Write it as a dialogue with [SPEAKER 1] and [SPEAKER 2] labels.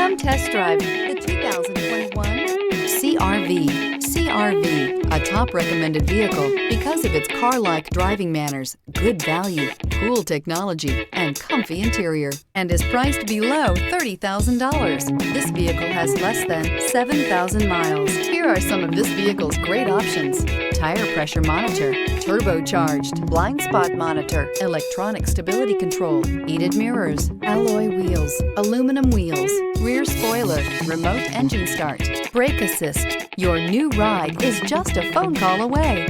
[SPEAKER 1] Come test drive the 2021 CR-V. CR-V, a top recommended vehicle because of its car-like driving manners, good value, cool technology, and comfy interior, and is priced below $30,000. This vehicle has less than 7,000 miles. Here are some of this vehicle's great options: tire pressure monitor, turbocharged, blind spot monitor, electronic stability control, heated mirrors, alloy wheels, aluminum wheels, rear spoiler, remote engine start, brake assist. Your new ride is just a phone call away.